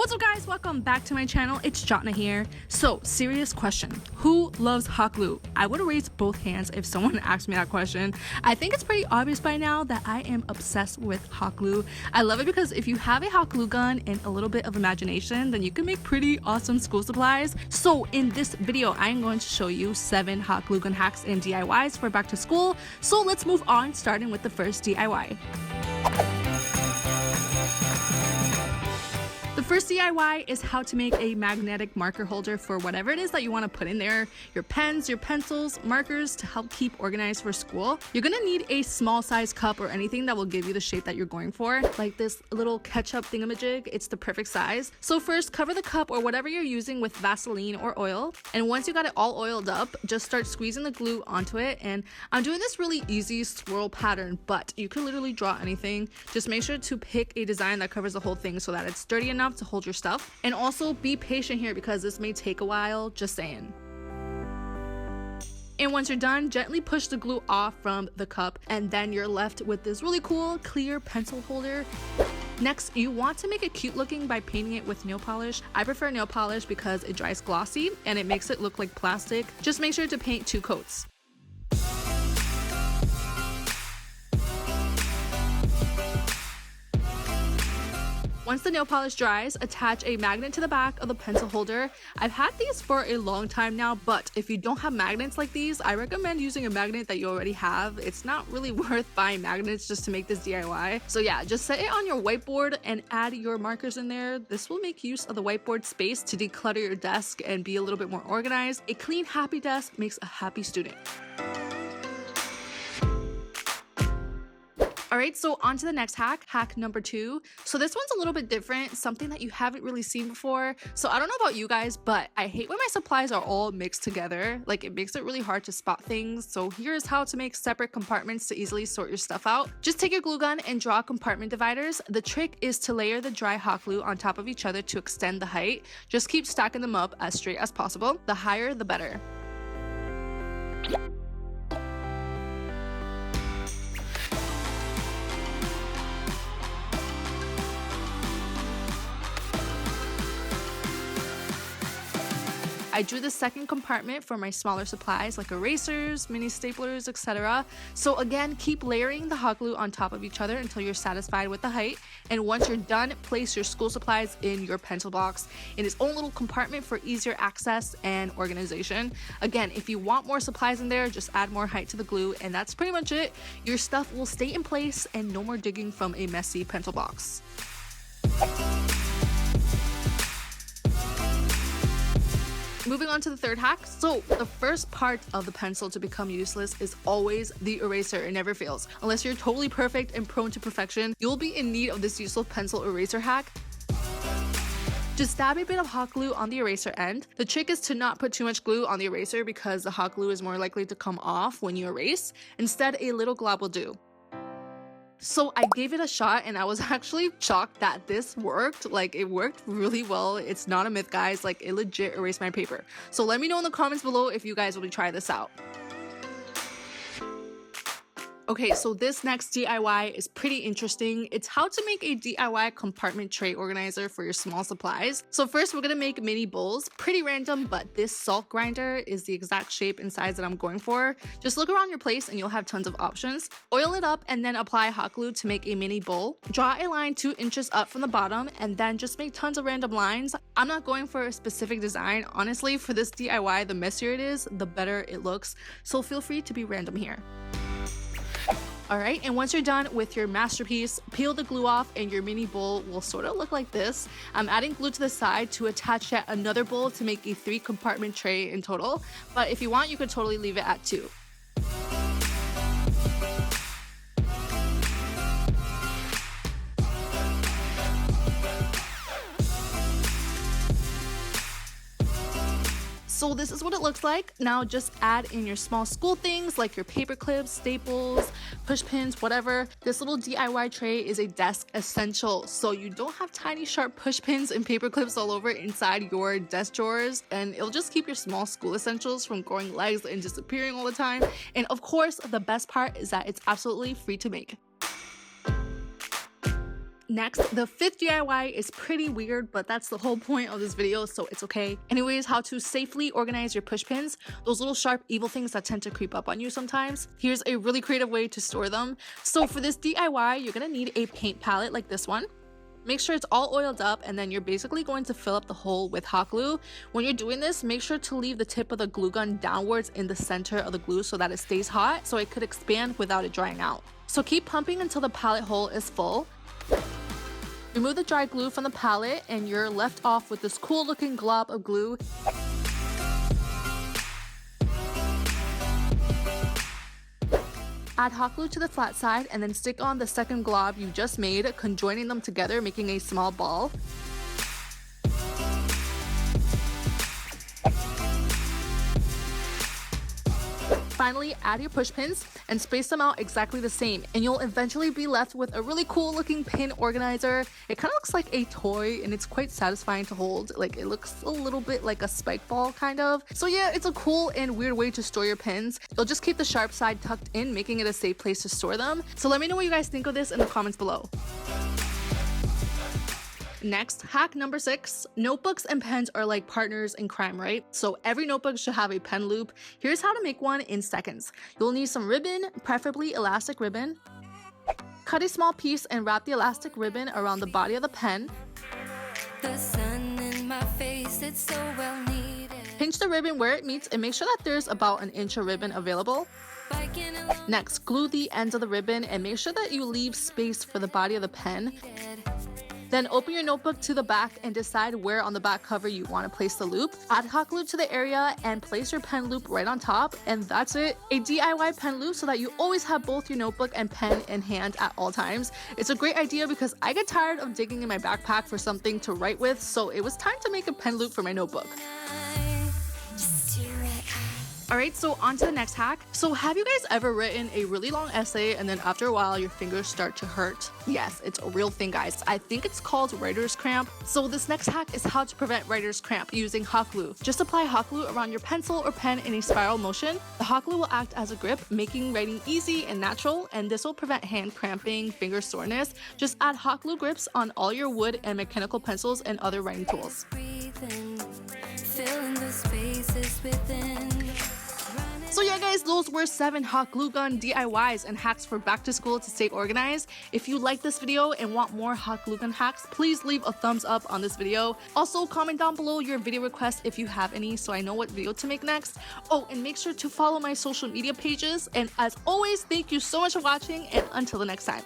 What's up guys, welcome back to my channel. It's Jahtnah here. So, serious question. Who loves hot glue? I would raise both hands if someone asked me that question. I think it's pretty obvious by now that I am obsessed with hot glue. I love it because if you have a hot glue gun and a little bit of imagination, then you can make pretty awesome school supplies. So in this video, I am going to show you 7 hot glue gun hacks and DIYs for back to school. So let's move on, starting with the first DIY. The first DIY is how to make a magnetic marker holder for whatever it is that you want to put in there. Your pens, your pencils, markers to help keep organized for school. You're gonna need a small size cup or anything that will give you the shape that you're going for. Like this little ketchup thingamajig, it's the perfect size. So first, cover the cup or whatever you're using with Vaseline or oil. And once you got it all oiled up, just start squeezing the glue onto it. And I'm doing this really easy swirl pattern, but you can literally draw anything. Just make sure to pick a design that covers the whole thing so that it's sturdy enough to hold your stuff. And also be patient here because this may take a while, just saying. And once you're done, gently push the glue off from the cup and then you're left with this really cool clear pencil holder. Next, you want to make it cute looking by painting it with nail polish. I prefer nail polish because it dries glossy and it makes it look like plastic. Just make sure to paint 2 coats. Once the nail polish dries, attach a magnet to the back of the pencil holder. I've had these for a long time now, but if you don't have magnets like these, I recommend using a magnet that you already have. It's not really worth buying magnets just to make this DIY. So yeah, just set it on your whiteboard and add your markers in there. This will make use of the whiteboard space to declutter your desk and be a little bit more organized. A clean, happy desk makes a happy student. Alright, so on to the next hack, hack number 2. So this one's a little bit different, something that you haven't really seen before. So I don't know about you guys, but I hate when my supplies are all mixed together. Like, it makes it really hard to spot things. So here's how to make separate compartments to easily sort your stuff out. Just take your glue gun and draw compartment dividers. The trick is to layer the dry hot glue on top of each other to extend the height. Just keep stacking them up as straight as possible. The higher, the better. I drew the second compartment for my smaller supplies like erasers, mini staplers, etc. So again, keep layering the hot glue on top of each other until you're satisfied with the height. And once you're done, place your school supplies in your pencil box in its own little compartment for easier access and organization. Again, if you want more supplies in there, just add more height to the glue and that's pretty much it. Your stuff will stay in place and no more digging from a messy pencil box. Moving on to the third hack. So the first part of the pencil to become useless is always the eraser. It never fails. Unless you're totally perfect and prone to perfection, you'll be in need of this useful pencil eraser hack. Just dab a bit of hot glue on the eraser end. The trick is to not put too much glue on the eraser because the hot glue is more likely to come off when you erase. Instead, a little glob will do. So I gave it a shot and I was actually shocked that this worked. Like, it worked really well. It's not a myth, guys. Like, it legit erased my paper. So let me know in the comments below if you guys will try this out. Okay, so this next DIY is pretty interesting. It's how to make a DIY compartment tray organizer for your small supplies. So first, we're gonna make mini bowls. Pretty random, but this salt grinder is the exact shape and size that I'm going for. Just look around your place and you'll have tons of options. Oil it up and then apply hot glue to make a mini bowl. Draw a line 2 inches up from the bottom and then just make tons of random lines. I'm not going for a specific design. Honestly, for this DIY, the messier it is, the better it looks. So feel free to be random here. Alright, and once you're done with your masterpiece, peel the glue off and your mini bowl will sort of look like this. I'm adding glue to the side to attach yet another bowl to make a 3 compartment tray in total, but if you want, you could totally leave it at 2. So this is what it looks like. Now just add in your small school things like your paper clips, staples, push pins, whatever. This little DIY tray is a desk essential, so you don't have tiny sharp push pins and paper clips all over inside your desk drawers, and it'll just keep your small school essentials from growing legs and disappearing all the time. And of course, the best part is that it's absolutely free to make. Next, the fifth DIY is pretty weird, but that's the whole point of this video, so it's okay. Anyways, how to safely organize your push pins, those little sharp evil things that tend to creep up on you sometimes. Here's a really creative way to store them. So for this DIY, you're gonna need a paint palette like this one. Make sure it's all oiled up, and then you're basically going to fill up the hole with hot glue. When you're doing this, make sure to leave the tip of the glue gun downwards in the center of the glue so that it stays hot, so it could expand without it drying out. So keep pumping until the palette hole is full. Remove the dry glue from the palette and you're left off with this cool looking glob of glue. Add hot glue to the flat side and then stick on the second glob you just made, conjoining them together, making a small ball. Finally, add your push pins and space them out exactly the same, and you'll eventually be left with a really cool looking pin organizer. It kind of looks like a toy and it's quite satisfying to hold. Like, it looks a little bit like a spike ball kind of. So yeah, it's a cool and weird way to store your pins. You'll just keep the sharp side tucked in, making it a safe place to store them. So let me know what you guys think of this in the comments below. Next, hack number 6. Notebooks and pens are like partners in crime, right? So every notebook should have a pen loop. Here's how to make one in seconds. You'll need some ribbon, preferably elastic ribbon. Cut a small piece and wrap the elastic ribbon around the body of the pen. The sun in my face, it's so well needed. Pinch the ribbon where it meets and make sure that there's about an inch of ribbon available. Next, glue the ends of the ribbon and make sure that you leave space for the body of the pen. Then open your notebook to the back and decide where on the back cover you want to place the loop. Add hot glue to the area and place your pen loop right on top, and that's it. A DIY pen loop so that you always have both your notebook and pen in hand at all times. It's a great idea because I get tired of digging in my backpack for something to write with, so it was time to make a pen loop for my notebook. Alright, so on to the next hack. So have you guys ever written a really long essay and then after a while your fingers start to hurt? Yes, it's a real thing, guys. I think it's called writer's cramp. So this next hack is how to prevent writer's cramp using hot glue. Just apply hot glue around your pencil or pen in a spiral motion. The hot glue will act as a grip, making writing easy and natural, and this will prevent hand cramping, finger soreness. Just add hot glue grips on all your wood and mechanical pencils and other writing tools. Filling the spaces within. So yeah guys, those were 7 hot glue gun DIYs and hacks for back to school to stay organized. If you like this video and want more hot glue gun hacks, please leave a thumbs up on this video. Also, comment down below your video requests if you have any so I know what video to make next. Oh, and make sure to follow my social media pages. And as always, thank you so much for watching, and until the next time.